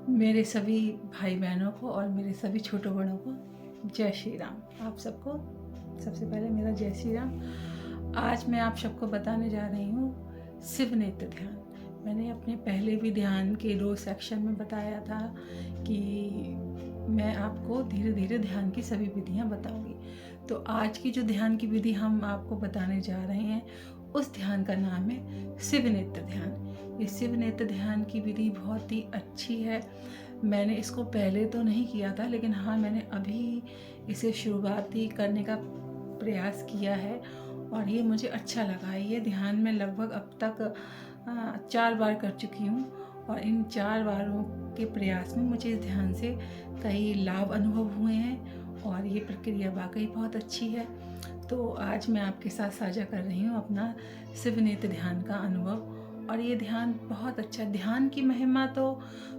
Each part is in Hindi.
मेरे सभी भाई बहनों को और मेरे सभी छोटे बड़ों को जय श्री राम। आप सबको सबसे पहले मेरा जय श्री राम। आज मैं आप सबको बताने जा रही हूँ शिव नेत्र ध्यान। मैंने अपने पहले भी ध्यान के 2 सेक्शन में बताया था कि मैं आपको धीरे धीरे ध्यान की सभी विधियाँ बताऊँगी। तो आज की जो ध्यान की विधि हम आपको बताने जा रहे हैं उस ध्यान का नाम है शिव नेत्र ध्यान। ये शिव नेत्र ध्यान की विधि बहुत ही अच्छी है। मैंने इसको पहले तो नहीं किया था, लेकिन हाँ, मैंने अभी इसे शुरुआती करने का प्रयास किया है और ये मुझे अच्छा लगा है। ये ध्यान मैं लगभग अब तक 4 बार कर चुकी हूँ और इन 4 बारों के प्रयास में मुझे इस ध्यान से कई लाभ अनुभव हुए हैं और ये प्रक्रिया वाकई बहुत अच्छी है। तो आज मैं आपके साथ साझा कर रही हूँ अपना शिव नेत्र ध्यान का अनुभव। और ये ध्यान बहुत अच्छा, ध्यान की महिमा तो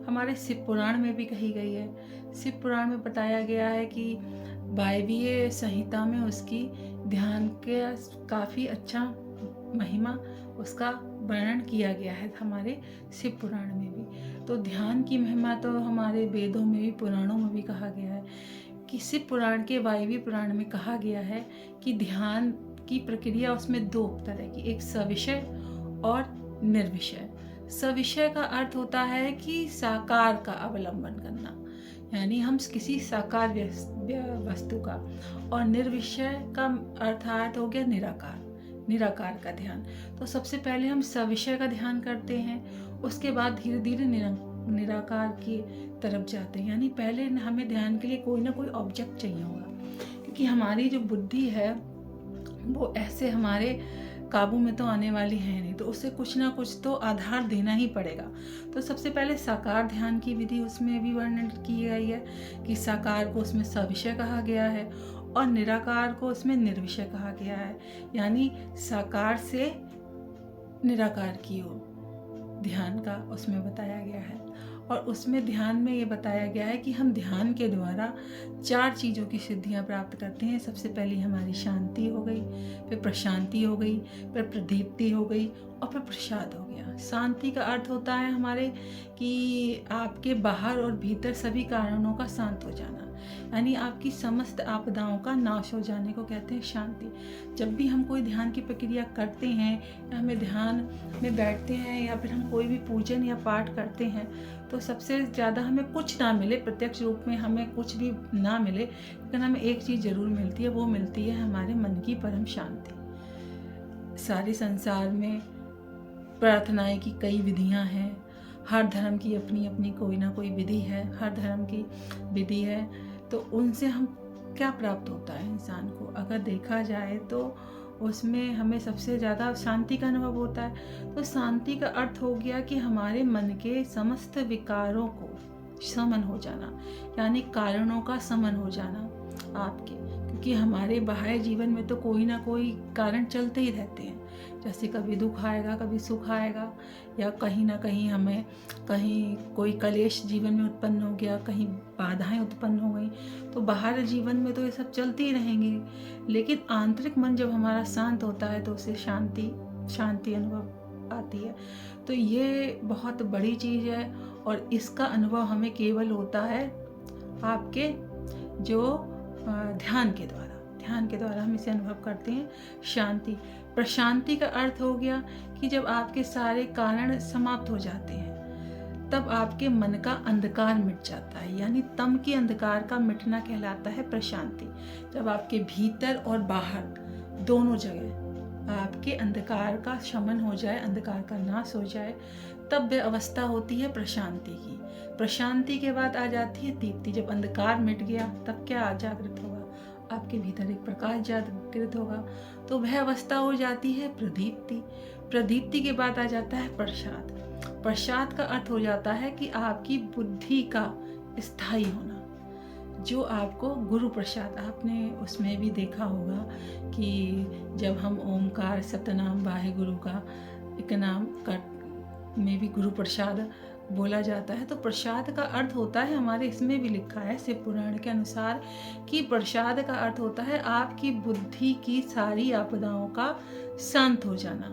हमारे शिव पुराण में भी कही गई है। शिव पुराण में बताया गया है कि वायवीय संहिता में उसकी ध्यान के काफ़ी अच्छा महिमा उसका वर्णन किया गया है हमारे शिव पुराण में भी। तो ध्यान की महिमा तो हमारे वेदों में भी पुराणों में भी कहा गया है कि शिव पुराण के वायवीय पुराण में कहा गया है कि ध्यान की प्रक्रिया उसमें 2 तरह की, एक सविषय और निर्विषय। सविषय का अर्थ होता है कि साकार का अवलंबन करना, यानी हम किसी साकार वस्तु का, और निर्विषय का अर्थात हो गया निराकार, निराकार का ध्यान। तो सबसे पहले हम सविषय का ध्यान करते हैं, उसके बाद धीरे धीरे निराकार की तरफ जाते हैं। यानी पहले हमें ध्यान के लिए कोई ना कोई ऑब्जेक्ट चाहिए होगा, क्योंकि हमारी जो बुद्धि है वो ऐसे हमारे काबू में तो आने वाली है नहीं, तो उसे कुछ ना कुछ तो आधार देना ही पड़ेगा। तो सबसे पहले साकार ध्यान की विधि उसमें भी वर्णन की गई है कि साकार को उसमें सविषय कहा गया है और निराकार को उसमें निर्विषय कहा गया है। यानी साकार से निराकार की ओर ध्यान का उसमें बताया गया है। और उसमें ध्यान में ये बताया गया है कि हम ध्यान के द्वारा 4 चीज़ों की सिद्धियां प्राप्त करते हैं। सबसे पहली हमारी शांति हो गई, फिर प्रशांति हो गई, फिर प्रदीप्ति हो गई और फिर प्रसाद हो गया। शांति का अर्थ होता है हमारे कि आपके बाहर और भीतर सभी कारणों का शांत हो जाना, यानी आपकी समस्त आपदाओं का नाश हो जाने को कहते हैं शांति। जब भी हम कोई ध्यान की प्रक्रिया करते हैं या हमें ध्यान में बैठते हैं या फिर हम कोई भी पूजन या पाठ करते हैं, तो सबसे ज़्यादा हमें कुछ ना मिले, प्रत्यक्ष रूप में हमें कुछ भी ना मिले, लेकिन हमें एक चीज़ ज़रूर मिलती है, वो मिलती है हमारे मन की परम शांति। सारे संसार में प्रार्थनाएं की कई विधियां हैं, हर धर्म की अपनी अपनी कोई ना कोई विधि है, हर धर्म की विधि है। तो उनसे हम क्या प्राप्त होता है इंसान को, अगर देखा जाए तो उसमें हमें सबसे ज़्यादा शांति का अनुभव होता है। तो शांति का अर्थ हो गया कि हमारे मन के समस्त विकारों को शमन हो जाना, यानी कारणों का शमन हो जाना आपके, क्योंकि हमारे बाह्य जीवन में तो कोई ना कोई कारण चलते ही रहते हैं। जैसे कभी दुख आएगा, कभी सुख आएगा, या कहीं ना कहीं हमें कहीं कोई कलेश जीवन में उत्पन्न हो गया, कहीं बाधाएं उत्पन्न हो गई, तो बाहर जीवन में तो ये सब चलते ही रहेंगे। लेकिन आंतरिक मन जब हमारा शांत होता है तो उसे शांति अनुभव आती है। तो ये बहुत बड़ी चीज़ है और इसका अनुभव हमें केवल होता है आपके जो ध्यान के द्वारा हम इसे अनुभव करते हैं। शांति, प्रशांति का अर्थ हो गया कि जब आपके सारे कारण समाप्त हो जाते हैं तब आपके मन का अंधकार मिट जाता है, यानी तम के अंधकार का मिटना कहलाता है प्रशांति। जब आपके भीतर और बाहर दोनों जगह आपके अंधकार का शमन हो जाए, अंधकार का नाश हो जाए, तब वह अवस्था होती है प्रशांति की। प्रशांति के बाद आ जाती है दीप्ति। जब अंधकार मिट गया तब क्या जागृत होगा, आपके भीतर एक प्रकाश जागृत होगा, तो वह अवस्था हो जाती है प्रदीप्ति। प्रदीप्ति के बाद आ जाता है प्रसाद। प्रसाद का अर्थ हो जाता है कि आपकी बुद्धि का स्थायी होना, जो आपको गुरु प्रसाद, आपने उसमें भी देखा होगा कि जब हम ओमकार सतनाम वाहे गुरु का एक नाम का में भी गुरु प्रसाद बोला जाता है। तो प्रसाद का अर्थ होता है, हमारे इसमें भी लिखा है शिव पुराण के अनुसार कि प्रसाद का अर्थ होता है आपकी बुद्धि की सारी आपदाओं का शांत हो जाना,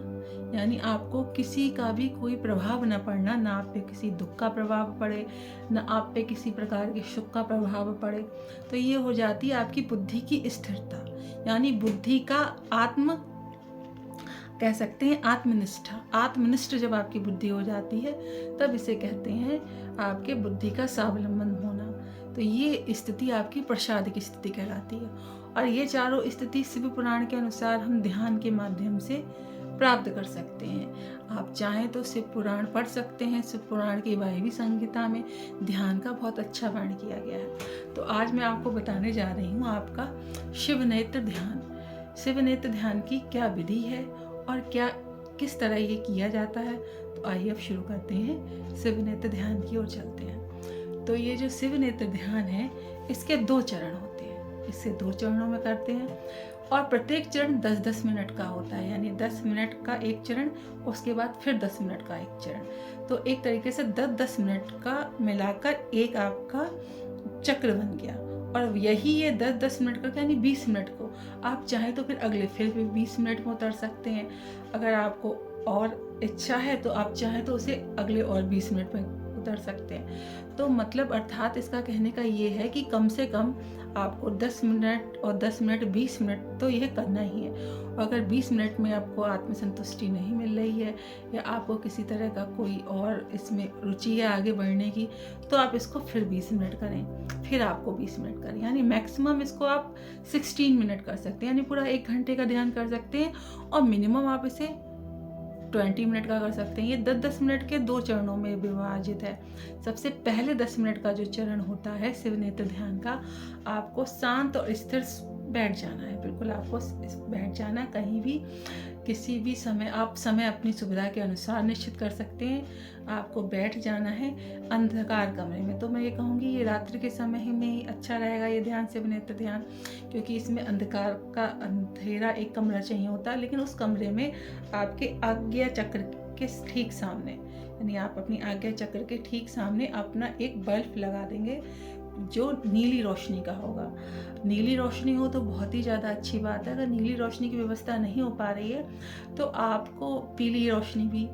यानी आपको किसी का भी कोई प्रभाव न पड़ना, ना आप पे किसी दुख का प्रभाव पड़े, ना आप पे किसी प्रकार के सुख का प्रभाव पड़े। तो ये हो जाती है आपकी बुद्धि की स्थिरता, यानी बुद्धि का कह सकते हैं आत्मनिष्ठा। आत्मनिष्ठ जब आपकी बुद्धि हो जाती है तब इसे कहते हैं आपके बुद्धि का स्वावलंबन होना। तो ये स्थिति आपकी प्रसाद की स्थिति कहलाती है। और ये चारों स्थिति शिव पुराण के अनुसार हम ध्यान के माध्यम से प्राप्त कर सकते हैं। आप चाहें तो शिव पुराण पढ़ सकते हैं। शिव पुराण की वायवी संहिता में ध्यान का बहुत अच्छा वर्णन किया गया है। तो आज मैं आपको बताने जा रही हूँ आपका शिव नेत्र ध्यान। शिव नेत्र ध्यान की क्या विधि है और किस तरह ये किया जाता है। तो आइए अब शुरू करते हैं, शिव नेत्र ध्यान की ओर चलते हैं। तो ये जो शिव नेत्र ध्यान है इसके 2 चरण होते हैं। इसे 2 चरणों में करते हैं और प्रत्येक चरण 10-10 मिनट का होता है, यानी 10 मिनट का एक चरण, उसके बाद फिर 10 मिनट का एक चरण। तो एक तरीके से 10-10 मिनट का मिलाकर एक आपका चक्र बन गया। और यही ये 10-10 मिनट का यानी 20 मिनट को आप चाहें तो फिर अगले फिर भी 20 मिनट में उतर सकते हैं। अगर आपको और इच्छा है तो आप चाहें तो उसे अगले और 20 मिनट में उतर सकते हैं। तो मतलब अर्थात इसका कहने का ये है कि कम से कम आपको 10 मिनट और 10 मिनट 20 मिनट तो यह करना ही है। और अगर 20 मिनट में आपको आत्मसंतुष्टि नहीं मिल रही है या आपको किसी तरह का कोई और इसमें रुचि है आगे बढ़ने की, तो आप इसको फिर 20 मिनट करें, फिर आपको 20 मिनट करें, यानी मैक्सिमम इसको आप 16 मिनट कर सकते हैं, यानी पूरा 1 घंटे का ध्यान कर सकते हैं। और मिनिमम आप इसे 20 मिनट का कर सकते हैं। ये 10-10 मिनट के 2 चरणों में विभाजित है। सबसे पहले 10 मिनट का जो चरण होता है शिव नेत्र ध्यान का, आपको शांत और स्थिर बैठ जाना है। बिल्कुल आपको बैठ जाना है, कहीं भी किसी भी समय आप समय अपनी सुविधा के अनुसार निश्चित कर सकते हैं। आपको बैठ जाना है अंधकार कमरे में। तो मैं ये कहूँगी ये रात्रि के समय में ही अच्छा रहेगा ये ध्यान, शिव नेत्र ध्यान, क्योंकि इसमें अंधकार का अंधेरा एक कमरा चाहिए होता है। लेकिन उस कमरे में आपके आज्ञा चक्र के ठीक सामने, यानी आप अपनी आज्ञा चक्र के ठीक सामने अपना एक बल्ब लगा देंगे जो नीली रोशनी का होगा। नीली रोशनी हो तो बहुत ही ज़्यादा अच्छी बात है। अगर नीली रोशनी की व्यवस्था नहीं हो पा रही है तो आपको पीली रोशनी भी,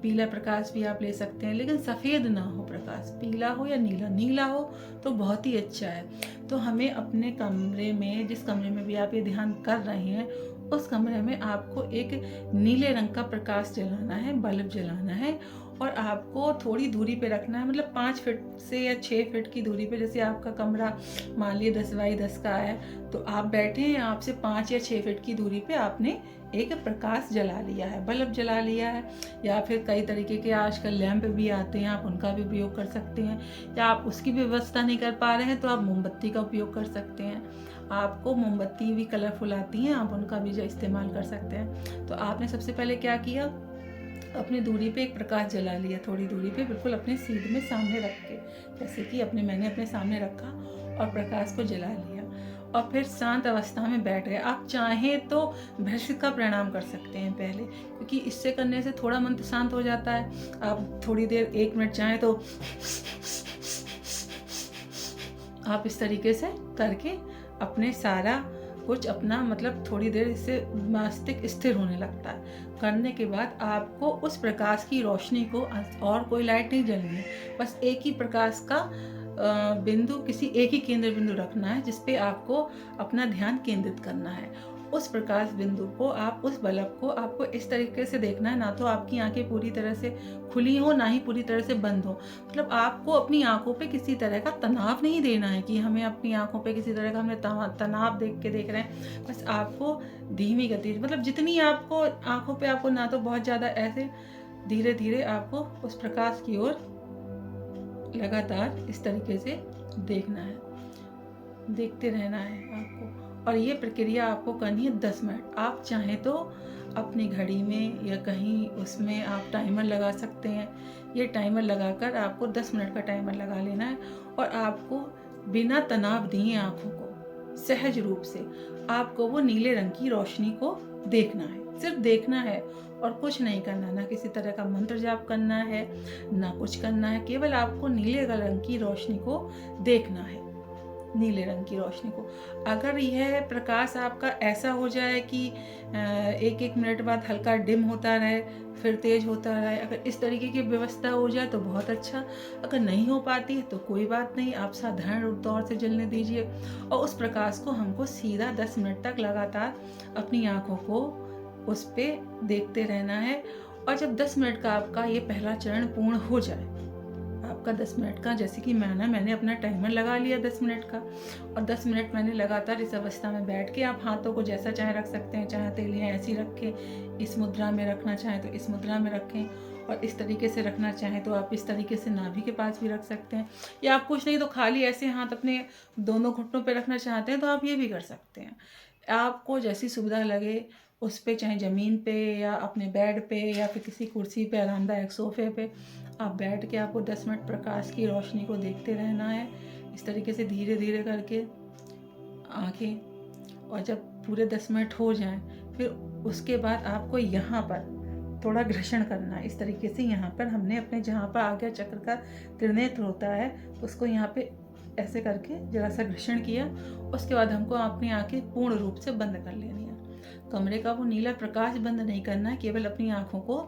पीला प्रकाश भी आप ले सकते हैं, लेकिन सफ़ेद ना हो प्रकाश, पीला हो या नीला, नीला हो तो बहुत ही अच्छा है। तो हमें अपने कमरे में, जिस कमरे में भी आप ये ध्यान कर रहे हैं, उस कमरे में आपको एक नीले रंग का प्रकाश जलाना है, बल्ब जलाना है। और आपको थोड़ी दूरी पे रखना है, मतलब 5 फीट से या 6 फीट की दूरी पे। जैसे आपका कमरा मान लिए 10x10 का है तो आप बैठे हैं, आपसे 5 या 6 फीट की दूरी पे आपने एक प्रकाश जला लिया है, बल्ब जला लिया है। या फिर कई तरीके के आजकल लैंप भी आते हैं, आप उनका भी उपयोग कर सकते हैं। या आप उसकी भी व्यवस्था नहीं कर पा रहे हैं तो आप मोमबत्ती का उपयोग कर सकते हैं। आपको मोमबत्ती भी कलरफुल आती हैं, आप उनका भी जो इस्तेमाल कर सकते हैं। तो आपने सबसे पहले क्या किया, अपनी दूरी पे एक प्रकाश जला लिया, थोड़ी दूरी पे, बिल्कुल अपने सीध में सामने रख के, जैसे कि मैंने अपने सामने रखा और प्रकाश को जला लिया। और फिर शांत अवस्था में बैठ गए। आप चाहें तो भस्म का प्रणाम कर सकते हैं पहले, क्योंकि इससे करने से थोड़ा मन तो शांत हो जाता है। आप थोड़ी देर 1 मिनट चाहें तो आप इस तरीके से करके अपने सारा कुछ अपना, मतलब थोड़ी देर इससे मस्तिष्क स्थिर होने लगता है। करने के बाद आपको उस प्रकाश की रोशनी को, और कोई लाइट नहीं जलनी है, बस एक ही प्रकाश का बिंदु, किसी एक ही केंद्र बिंदु रखना है जिस पे आपको अपना ध्यान केंद्रित करना है। उस प्रकाश बिंदु को, आप उस बल्ब को आपको इस तरीके से देखना है, ना तो आपकी आंखें पूरी तरह से खुली हो, ना ही पूरी तरह से बंद हो। मतलब आपको अपनी आंखों पे किसी तरह का तनाव नहीं देना है कि हमें अपनी आंखों पे किसी तरह का हमने तनाव देख रहे हैं। बस आपको धीमी गति, मतलब जितनी आपको आंखों पे, आपको ना तो बहुत ज़्यादा, ऐसे धीरे धीरे आपको उस प्रकाश की ओर लगातार इस तरीके से देखना है, देखते रहना है आपको। और ये प्रक्रिया आपको करनी है 10 मिनट। आप चाहें तो अपनी घड़ी में या कहीं उसमें आप टाइमर लगा सकते हैं। ये टाइमर लगाकर आपको 10 मिनट का टाइमर लगा लेना है और आपको बिना तनाव दिए आँखों को सहज रूप से आपको वो नीले रंग की रोशनी को देखना है, सिर्फ देखना है और कुछ नहीं करना, ना किसी तरह का मंत्र जाप करना है, ना कुछ करना है, केवल आपको नीले रंग की रोशनी को देखना है। नीले रंग की रोशनी को। अगर यह प्रकाश आपका ऐसा हो जाए कि एक एक मिनट बाद हल्का डिम होता रहे फिर तेज़ होता रहे, अगर इस तरीके की व्यवस्था हो जाए तो बहुत अच्छा। अगर नहीं हो पाती है तो कोई बात नहीं, आप साधारण तौर से जलने दीजिए और उस प्रकाश को हमको सीधा 10 मिनट तक लगातार अपनी आँखों को उस पर देखते रहना है। और जब 10 मिनट का आपका ये पहला चरण पूर्ण हो जाए, आपका 10 मिनट का, जैसे कि मैंने अपना टाइमर लगा लिया 10 मिनट का, और 10 मिनट मैंने लगातार इस अवस्था में बैठ के, आप हाथों को जैसा चाहे रख सकते हैं, चाहे हथेलियाँ ऐसी रखें, इस मुद्रा में रखना चाहें तो इस मुद्रा में रखें, और इस तरीके से रखना चाहें तो आप इस तरीके से नाभि के पास भी रख सकते हैं, या आप कुछ नहीं तो खाली ऐसे हाथ अपने दोनों घुटनों पर रखना चाहते हैं तो आप ये भी कर सकते हैं। आपको जैसी सुविधा लगे उस पे, चाहे ज़मीन पे या अपने बेड पे या फिर किसी कुर्सी पे, आरामदायक सोफ़े पे आप बैठ के आपको 10 मिनट प्रकाश की रोशनी को देखते रहना है, इस तरीके से धीरे धीरे करके आँखें। और जब पूरे 10 मिनट हो जाएं, फिर उसके बाद आपको यहाँ पर थोड़ा घर्षण करना है। इस तरीके से यहाँ पर हमने अपने जहाँ पर आज्ञा चक्र का त्रिनेत्र होता है उसको यहाँ पे ऐसे करके जरा सा घर्षण किया। उसके बाद हमको अपनी आँखें पूर्ण रूप से बंद कर लेनी है। कमरे का वो नीला प्रकाश बंद नहीं करना है, केवल अपनी आँखों को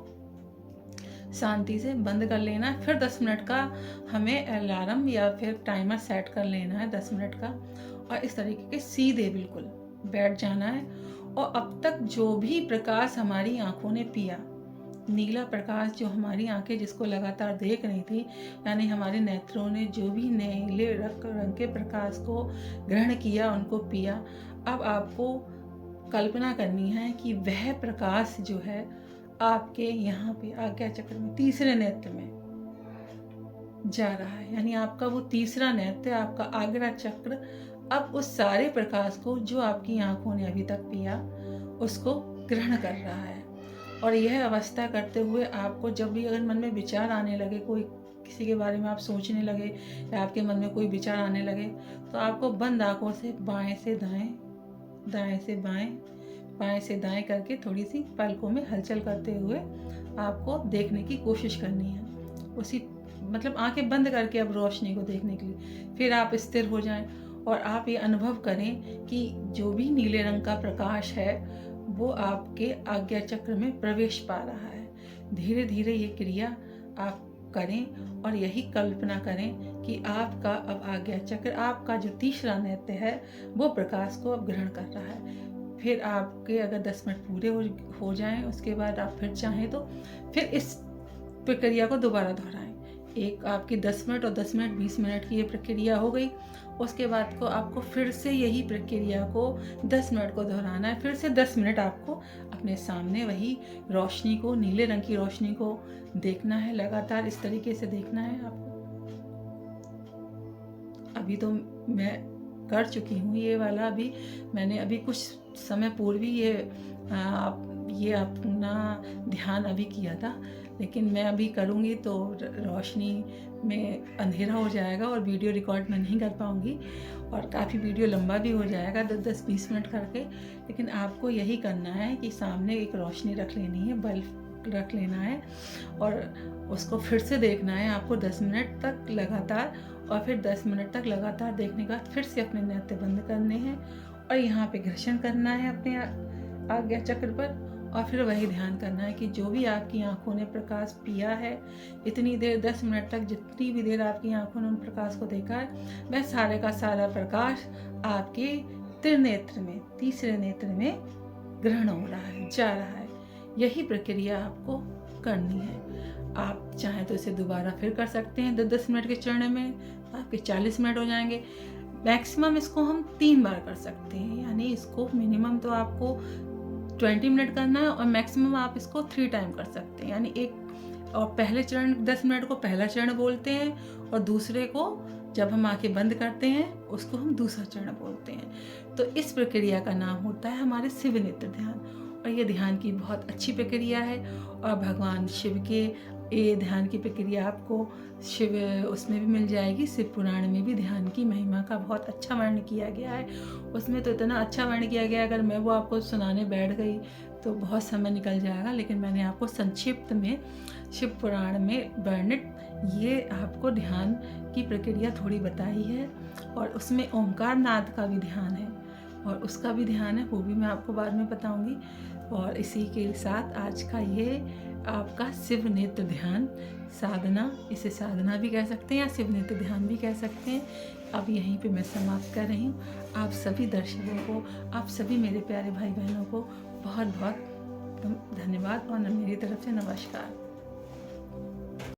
शांति से बंद कर लेना है। फिर 10 मिनट का हमें अलार्म या फिर टाइमर सेट कर लेना है 10 मिनट का, और इस तरीके के सीधे बिल्कुल बैठ जाना है। और अब तक जो भी प्रकाश हमारी आँखों ने पिया, नीला प्रकाश जो हमारी आंखें जिसको लगातार देख रही थी, यानी हमारे नेत्रों ने जो भी नीले रंग के प्रकाश को ग्रहण किया, उनको पिया, अब आपको कल्पना करनी है कि वह प्रकाश जो है आपके यहाँ पे आज्ञा चक्र में तीसरे नेत्र में जा रहा है। यानी आपका वो तीसरा नेत्र, आपका आज्ञा चक्र, अब उस सारे प्रकाश को जो आपकी आंखों ने अभी तक पिया उसको ग्रहण कर रहा है। और यह अवस्था करते हुए आपको जब भी अगर मन में विचार आने लगे, कोई किसी के बारे में आप सोचने लगे या आपके मन में कोई विचार आने लगे, तो आपको बंद आंखों से बाएं से दाएं, दाएं से बाएं, बाएं से दाएं करके थोड़ी सी पलकों में हलचल करते हुए आपको देखने की कोशिश करनी है। उसी मतलब आंखें बंद करके अब रोशनी को देखने के लिए फिर आप स्थिर हो जाएं और आप ये अनुभव करें कि जो भी नीले रंग का प्रकाश है वो आपके आज्ञा चक्र में प्रवेश पा रहा है। धीरे धीरे ये क्रिया आप करें और यही कल्पना करें कि आपका अब आज्ञा चक्र, आपका जो तीसरा नेत्र है, वो प्रकाश को अब ग्रहण कर रहा है। फिर आपके अगर 10 मिनट पूरे हो जाएं, उसके बाद आप फिर चाहें तो फिर इस प्रक्रिया को दोबारा दोहराएं। एक आपकी 10 मिनट और 10 मिनट 20 मिनट की ये प्रक्रिया हो गई। उसके बाद को आपको फिर से यही प्रक्रिया को 10 मिनट को दोहराना है। फिर से 10 मिनट आपको अपने सामने वही रोशनी को, नीले रंग की रोशनी को देखना है, लगातार इस तरीके से देखना है आपको। अभी तो मैं कर चुकी हूँ ये वाला, अभी मैंने अभी कुछ समय पूर्व ही ये अपना ध्यान अभी किया था, लेकिन मैं अभी करूँगी तो रोशनी में अंधेरा हो जाएगा और वीडियो रिकॉर्ड मैं नहीं कर पाऊँगी और काफ़ी वीडियो लंबा भी हो जाएगा 10-20 मिनट करके। लेकिन आपको यही करना है कि सामने एक रोशनी रख लेनी है, बल्ब रख लेना है और उसको फिर से देखना है आपको 10 मिनट तक लगातार। और फिर 10 मिनट तक लगातार देखने के बाद फिर से अपने नेत्र बंद करने हैं और यहाँ पे घर्षण करना है अपने आज्ञा चक्र पर। और फिर वही ध्यान करना है कि जो भी आपकी आंखों ने प्रकाश पिया है, इतनी देर 10 मिनट तक जितनी भी देर आपकी आंखों ने उन प्रकाश को देखा है, वह सारे का सारा प्रकाश आपके त्रिनेत्र में, तीसरे नेत्र में ग्रहण हो रहा है, जा रहा है। यही प्रक्रिया आपको करनी है। आप चाहें तो इसे दोबारा फिर कर सकते हैं 10 मिनट के चरण में, आपके 40 मिनट हो जाएंगे। मैक्सिमम इसको हम 3 बार कर सकते हैं, यानी इसको मिनिमम तो आपको 20 मिनट करना है और मैक्सिमम आप इसको 3 टाइम कर सकते हैं। यानी एक और पहले चरण 10 मिनट को पहला चरण बोलते हैं और दूसरे को जब हम आंखें बंद करते हैं उसको हम दूसरा चरण बोलते हैं। तो इस प्रक्रिया का नाम होता है हमारे शिव नेत्र ध्यान, और ये ध्यान की बहुत अच्छी प्रक्रिया है। और भगवान शिव के ये ध्यान की प्रक्रिया आपको शिव उसमें भी मिल जाएगी। शिव पुराण में भी ध्यान की महिमा का बहुत अच्छा वर्णन किया गया है। उसमें तो इतना अच्छा वर्णन किया गया है, अगर मैं वो आपको सुनाने बैठ गई तो बहुत समय निकल जाएगा, लेकिन मैंने आपको संक्षिप्त में शिव पुराण में वर्णित ये आपको ध्यान की प्रक्रिया थोड़ी बताई है, और उसमें ओंकार नाद का भी ध्यान है और उसका भी ध्यान है, वो भी मैं आपको बाद में बताऊंगी। और इसी के साथ आज का ये आपका शिव नेत्र ध्यान साधना, इसे साधना भी कह सकते हैं या शिव नेत्र ध्यान भी कह सकते हैं, अब यहीं पे मैं समाप्त कर रही हूँ। आप सभी दर्शकों को, आप सभी मेरे प्यारे भाई बहनों को बहुत बहुत धन्यवाद और मेरी तरफ से नमस्कार।